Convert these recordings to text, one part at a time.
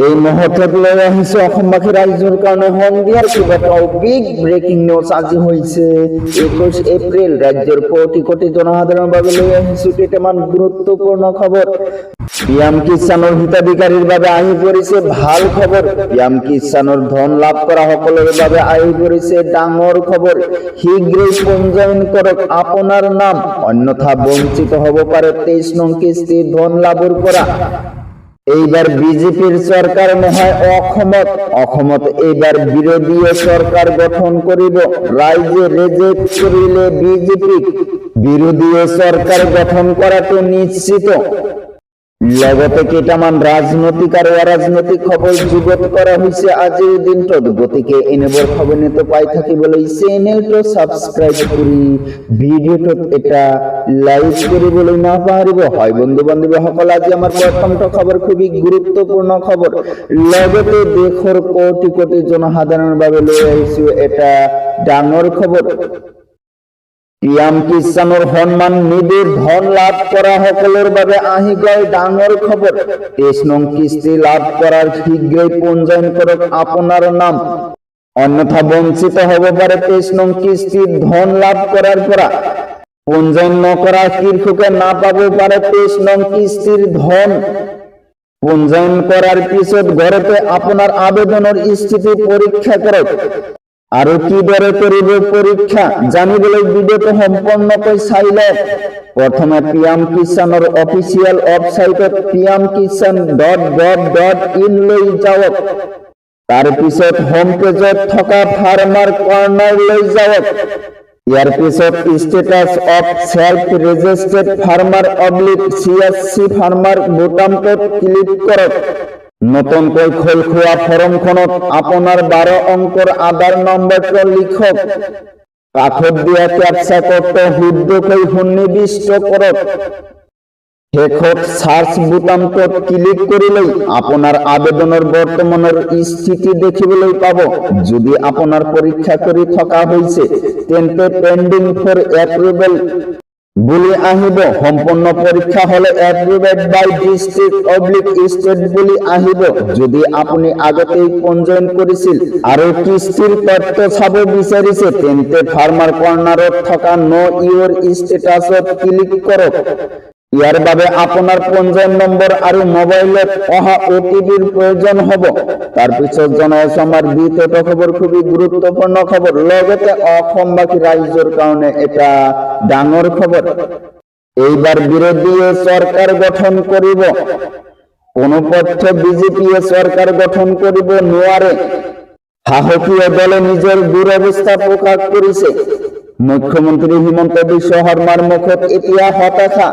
এই মুহূৰ্তে লৈ আহিছো অসমবাসী ৰাইজৰ কাৰণে সন্ধিয়াৰ কেইবাটাও বিগ ব্ৰেকিং নিউজ আজি হৈছে 21 এপ্ৰিল। ৰাজ্যৰ কোটি কোটি জনসাধাৰণৰ বাবে লৈ আহিছো কেইটামান গুৰুত্বপূৰ্ণ খবৰ। পিএম কিষাণৰ হিতাধিকাৰীৰ বাবে আহি পৰিছে ভাল খবৰ। পিএম কিষাণৰ ধন লাভ কৰা সকলৰ বাবে আহি পৰিছে ডাঙৰ খবৰ। শীঘ্ৰেই পঞ্জীয়ন কৰক আপোনাৰ নাম, অন্যথা বঞ্চিত হ'ব পাৰে 23 নং কিস্তিৰ ধন লাভৰ পৰা। এইবার বিজেপির সরকার নহয় অসমত এইবার বিরোধী সরকার গঠন করিব। রাইজে রেজেক্ট করিলে বিজেপি বিরোধী সরকার গঠন করাটো নিশ্চিত। লগতে কেইটামান ৰাজনৈতিক আৰু অৰাজনৈতিক খবৰ যুগত কৰা হৈছে আজিৰ দিনটোত। গতিকে এনেবোৰ খবৰ নিতে পাই থাকিবলৈ চেনেলটো সাবস্ক্ৰাইব কৰি ভিডিওটোত এটা লাইক কৰিবলৈ নাপাহৰিব। হয় বন্ধু বান্ধৱীসকল, আজি আমাৰ প্ৰথমটো খবৰ খুবই গুৰুত্বপূৰ্ণ খবৰ। লগতে দেশৰ কোটি কোটি জনসাধাৰণৰ বাবে লৈ আহিছো এটা ডাঙৰ খবৰ। পিএম কিষাণৰ সন্মান নিধিৰ ধন লাভ কৰা সকলৰ বাবে আহি গ'ল ডাঙৰ খবৰ। 23 নং কিস্তি লাভ কৰাৰ শীঘ্ৰেই পঞ্জীয়ন কৰক আপোনাৰ নাম, অন্যথা বঞ্চিত হ'ব পাৰে 23 নং কিস্তিৰ ধন লাভ কৰাৰ পৰা। পঞ্জীয়ন নকৰা কৃষকে নাপাব পাৰে 23 নং কিস্তিৰ ধন। পঞ্জীয়ন কৰাৰ পিছত ঘৰতে আপোনাৰ আবেদনৰ স্থিতি পৰীক্ষা কৰক। আৰু কিদৰে কৰিব পৰীক্ষা জানিবলৈ ভিডিওটো সম্পূৰ্ণকৈ চাই লওক। প্ৰথমে পিএম কিষাণৰ অফিচিয়েল ৱেবছাইটত pmkishan.gov.in লৈ যাওক। তাৰ পিছত হোম পেজত থকা ফাৰ্মাৰ কৰ্নাৰ লৈ যাওক। ইয়াৰ পিছত status of self registered farmer /CSC farmer বুটামটোত ক্লিক কৰক। নতুনকৈ খোল খোৱা ফৰ্মখনত আপোনাৰ 12 অংকৰ আধাৰ নম্বৰটো লিখক। কাষত দিয়া ক্যাপচা কোডটো শুদ্ধকৈ সন্নিবিষ্ট কৰক। শেষত সাৰ্চ বুটামটোত ক্লিক কৰিলে আপোনাৰ আবেদনৰ বৰ্তমানৰ স্থিতি দেখিবলৈ পাব। যদি আপোনাৰ পৰীক্ষা কৰি থকা হৈছে তেন্তে পেন্ডিং ফৰ এপ্ৰুভেল বুলি আহিব। সম্পূৰ্ণ পৰীক্ষা হলে এপ্ৰুভড বাই ডিস্ট্ৰিক্ট/ষ্টেট বুলি আহিব। যদি আপুনি আগতেই পঞ্জীয়ন কৰিছিল আৰু কিস্তিৰ তথ্য চাব বিচাৰিছে তেন্তে ফাৰ্মাৰ কৰ্নাৰত থকা নো ইউৰ ষ্টেটাছত ক্লিক কৰক। ইয়াৰ বাবে আপোনাৰ পঞ্জীয়ন নম্বৰ আৰু মোবাইলত অহা OTPৰ প্ৰয়োজন হ'ব। তাৰপিছত জনাইছো আমাৰ দ্বিতীয়টো খবৰ খুবই গুৰুত্বপূৰ্ণ খবৰ। লগতে অসমবাসী ৰাইজৰ কাৰণে এটা ডাঙৰ খবৰ। এইবাৰ বিৰোধীয়ে চৰকাৰ গঠন কৰিব। কোনো পক্ষে বিজেপিয়ে চৰকাৰ গঠন কৰিব নোৱাৰে। সাহসীয় দলে নিজৰ দুৰৱস্থা প্ৰকাশ কৰিছে। মুখ্যমন্ত্ৰী হিমন্ত বিশ্ব শৰ্মাৰ মুখত এতিয়া হতাশা।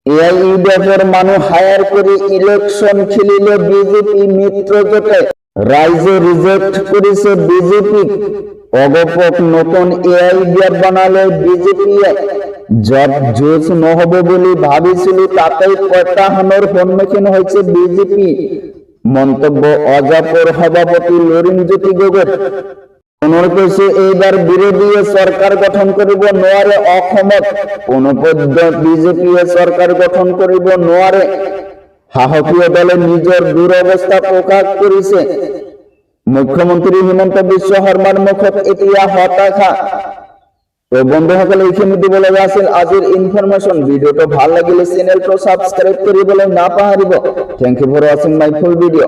AIUDFৰ মানুহ হায়াৰ কৰি ইলেকশ্যন খেলিলে বিজেপি মিত্ৰজোঁটে। ৰাইজে ৰিজেক্ট কৰিছে বিজেপিক। অগপক নতুন AIUDF বনালে বিজেপিয়ে। য'ত যুঁজ নহ'ব বুলি ভাবিছিলো তাতেই প্ৰত্যাহ্বানৰ সন্মুখীন হৈছে বিজেপি। মন্তব্য অজাপৰ সভাপতি লুৰিণজ্যোতি গগৈ। পুনৰ কৈছে এইবাৰ বিৰোধীয়ে চৰকাৰ গঠন কৰিব নোৱাৰে অসমত। কোনোপধ্য বিজেপিয়ে চৰকাৰ গঠন কৰিব নোৱাৰে। সাহসীয় দলে নিজৰ দুৰৱস্থা প্ৰকাশ কৰিছে। মুখ্যমন্ত্ৰী হিমন্ত বিশ্ব শৰ্মাৰ মুখত এতিয়া হতাশা। তো বন্ধুসকল, এইখিনি দিব লগা আছিল আজিৰ ইনফৰমেশ্যন। ভিডিওটো ভাল লাগিলে চেনেলটো সাবস্ক্ৰাইব কৰিবলৈ নাপাহৰিব। Thank you for watching my full video.